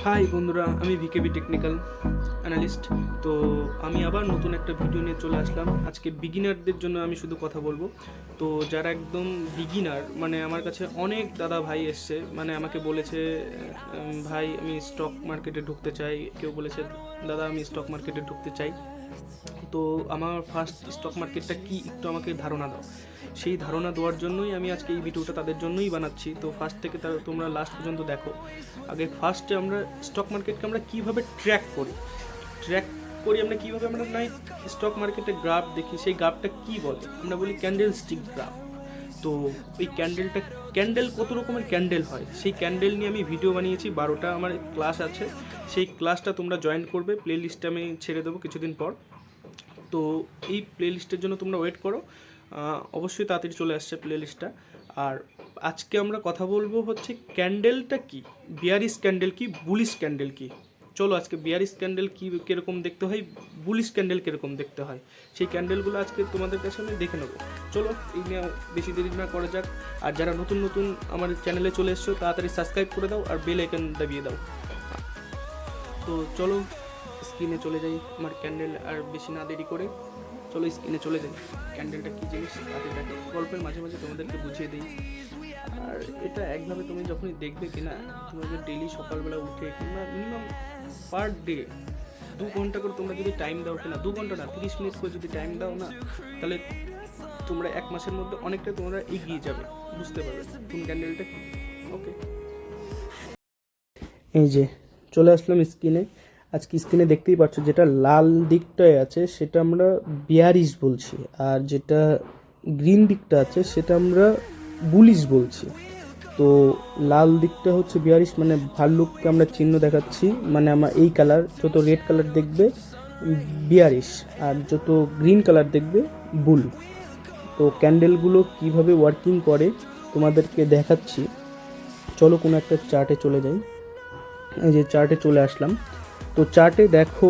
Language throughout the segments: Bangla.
হাই বন্ধুরা, আমি ভিকেবি টেকনিক্যাল অ্যানালিস্ট। তো আমি আবার নতুন একটা ভিডিও নিয়ে চলে আসলাম। আজকে বিগিনারদের জন্য আমি শুধু কথা বলবো। তো যারা একদম বিগিনার, মানে আমার কাছে অনেক দাদা ভাই এসছে, মানে আমাকে বলেছে ভাই আমি স্টক মার্কেটে ঢুকতে চাই, কেউ বলেছে দাদা আমি স্টক মার্কেটে ঢুকতে চাই। তো আমার ফার্স্ট স্টক মার্কেটটা কি একটু আমাকে ধারণা দাও। সেই ধারণা দেওয়ার জন্যই আমি আজকে এই ভিডিওটা তাদের জন্যই বানাচ্ছি। তো ফার্স্ট থেকে তোমরা লাস্ট পর্যন্ত দেখো। আগে ফার্স্টে আমরা স্টক মার্কেটকে আমরা কীভাবে ট্র্যাক করি আমরা কীভাবে আমরা নাই স্টক মার্কেটে গ্রাফ দেখি, সেই গ্রাফটা কী বলে, আমরা বলি ক্যান্ডেল স্টিক গ্রাফ। তো এই ক্যান্ডেল কত রকমের ক্যান্ডেল হয়, সেই ক্যান্ডেল নিয়ে আমি ভিডিও বানিয়েছি। 12টা আমার ক্লাস আছে, সেই ক্লাসটা তোমরা জয়েন করবে। প্লে লিস্টে আমি ছেড়ে দেবো কিছুদিন পর। তো এই প্লে লিস্টের জন্য তোমরা ওয়েট করো, অবশ্যই তাড়াতাড়ি চলে আসছে প্লে লিস্টটা। আর আজকে আমরা কথা বলবো হচ্ছে ক্যান্ডেলটা কি, বিয়ারিশ ক্যান্ডেল কি, বুলিশ ক্যান্ডেল কি। চলো আজকে বিয়ারিশ ক্যান্ডেল কীরকম দেখতে হয়, বুলিশ ক্যান্ডেল কীরকম দেখতে হয়, সেই ক্যান্ডেলগুলো আজকে তোমাদের কাছে আমি দেখে নেবো। চলো এই নিয়ে বেশি দেরি না করা যাক। আর যারা নতুন নতুন আমার চ্যানেলে চলে এসছো তাড়াতাড়ি সাবস্ক্রাইব করে দাও আর বেল আইকন দাবিয়ে দাও। তো চলো স্ক্রিনে চলে যাই আমার ক্যান্ডেল, আর বেশি না দেরি করে চলো স্ক্রিনে চলে যাই। ক্যান্ডেলটা কী জিনিস তাদেরটাকে গল্পের মাঝে মাঝে তোমাদেরকে বুঝিয়ে দিই। আর এটা একভাবে তুমি যখনই দেখবে কিনা, তোমাদের ডেইলি সকালবেলা উঠে কিংবা মিনিমাম পার ডে 2 ঘন্টা করে তোমরা যদি টাইম দাও কিনা, 2 ঘন্টা না 30 মিনিট করে যদি টাইম দাও না, তাহলে তোমরা 1 মাসের মধ্যে অনেকটা তোমরা এগিয়ে যাবে, বুঝতে পারবে কোন ক্যান্ডেলটা কি। ওকে, এই যে চলে আসলাম স্ক্রিনে। আজকে স্ক্রিনে দেখতেই পাচ্ছ যেটা লাল দিকটায় আছে সেটা আমরা বিয়ারিশ বলছি, আর যেটা গ্রিন দিকটা আছে সেটা আমরা বুলিশ বলছি। তো লাল দিকটা হচ্ছে বিয়ারিশ, মানে ভাল্লুককে আমরা চিহ্ন দেখাচ্ছি, মানে আমার এই কালার যত রেড কালার দেখবে বিয়ারিশ, আর যত গ্রিন কালার দেখবে বুল। তো ক্যান্ডেলগুলো কিভাবে ওয়ার্কিং করে তোমাদেরকে দেখাচ্ছি। চলো কোনো একটা চার্টে চলে যাই। এই যে চার্টে চলে আসলাম। তো চার্টে দেখো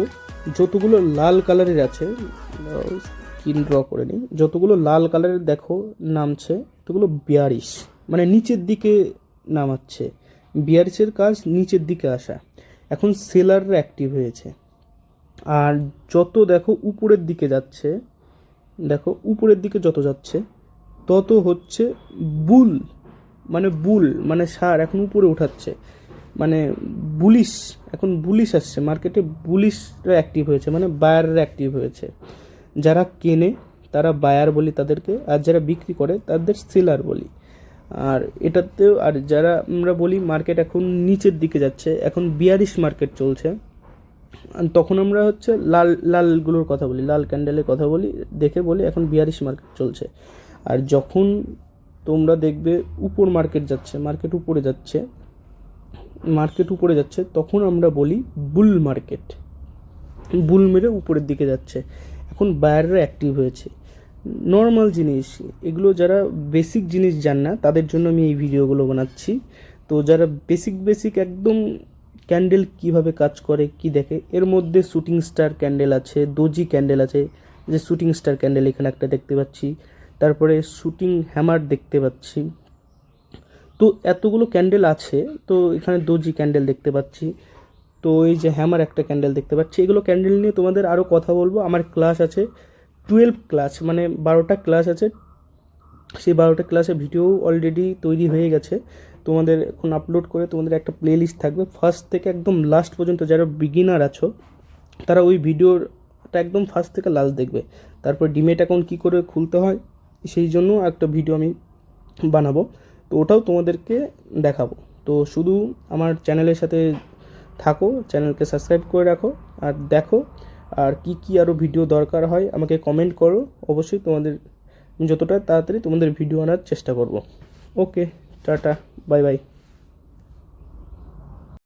যতগুলো লাল কালারের আছে, স্ক্রিন ড্র করে নিই, যতগুলো লাল কালারের দেখো নামছে ততগুলো বিয়ারিশ, মানে নিচের দিকে নামাচ্ছে। বিয়ারিশের কাজ নিচের দিকে আসা। এখন সেলাররা অ্যাক্টিভ হয়েছে। আর যত দেখো উপরের দিকে যাচ্ছে, দেখো উপরের দিকে যত যাচ্ছে তত হচ্ছে বুল, মানে সার এখন উপরে উঠাচ্ছে, মানে বুলিশ, এখন বুলিশ আসছে মার্কেটে। বুলিশরা অ্যাক্টিভ হয়েছে, মানে বায়াররা অ্যাক্টিভ হয়েছে। যারা কেনে তারা বায়ার বলি তাদেরকে, আর যারা বিক্রি করে তাদের সেলার বলি। আর এটাতেও আর যারা আমরা বলি মার্কেট এখন নিচের দিকে যাচ্ছে, এখন বিয়ারিশ মার্কেট চলছে, তখন আমরা হচ্ছে লালগুলোর কথা বলি, লাল ক্যান্ডেলের কথা বলি, দেখে বলি এখন বিয়ারিশ মার্কেট চলছে। আর যখন তোমরা দেখবে মার্কেট উপরে যাচ্ছে তখন আমরা বলি বুল মার্কেট, বুল মেরে উপরের দিকে যাচ্ছে। এখন বায়াররা অ্যাক্টিভ হয়েছে। নর্মাল জিনিস এগুলো, যারা বেসিক জিনিস জান না তাদের জন্য আমি এই ভিডিওগুলো বানাচ্ছি। তো যারা বেসিক একদম ক্যান্ডেল কিভাবে কাজ করে কি দেখে, এর মধ্যে শুটিং স্টার ক্যান্ডেল আছে, দোজি ক্যান্ডেল আছে, যে শুটিং স্টার ক্যান্ডেল এখানে একটা দেখতে পাচ্ছি, তারপরে শুটিং হ্যামার দেখতে পাচ্ছি। তো এতগুলো ক্যান্ডেল আছে, তো এখানে দোজি ক্যান্ডেল দেখতে পাচ্ছি, তো এই যে হ্যামার একটা ক্যান্ডেল দেখতে পাচ্ছি। এগুলো ক্যান্ডেল নিয়ে তোমাদের আরও কথা বলবো। আমার ক্লাস আছে 12 ক্লাস, মানে 12টা ক্লাস আছে। সেই 12টা ক্লাসে ভিডিও অলরেডি তৈরি হয়ে গেছে, তোমাদের এখন আপলোড করে তোমাদের একটা প্লে লিস্ট থাকবে। ফার্স্ট থেকে একদম লাস্ট পর্যন্ত যারা বিগিনার আছো তারা ওই ভিডিওটা একদম ফার্স্ট থেকে লাস্ট দেখবে। তারপর ডিমেট অ্যাকাউন্ট কী করে খুলতে হয় সেই জন্য একটা ভিডিও আমি বানাবো, তো ওটাও তোমাদেরকে দেখাবো। তো শুধু আমার চ্যানেলের সাথে থাকো, চ্যানেলকে সাবস্ক্রাইব করে রাখো আর দেখো। আর কি আরও ভিডিও দরকার হয় আমাকে কমেন্ট করো, অবশ্যই তোমাদের যতটা তাড়াতাড়ি তোমাদের ভিডিও আনার চেষ্টা করব। ওকে, টাটা, বাই বাই।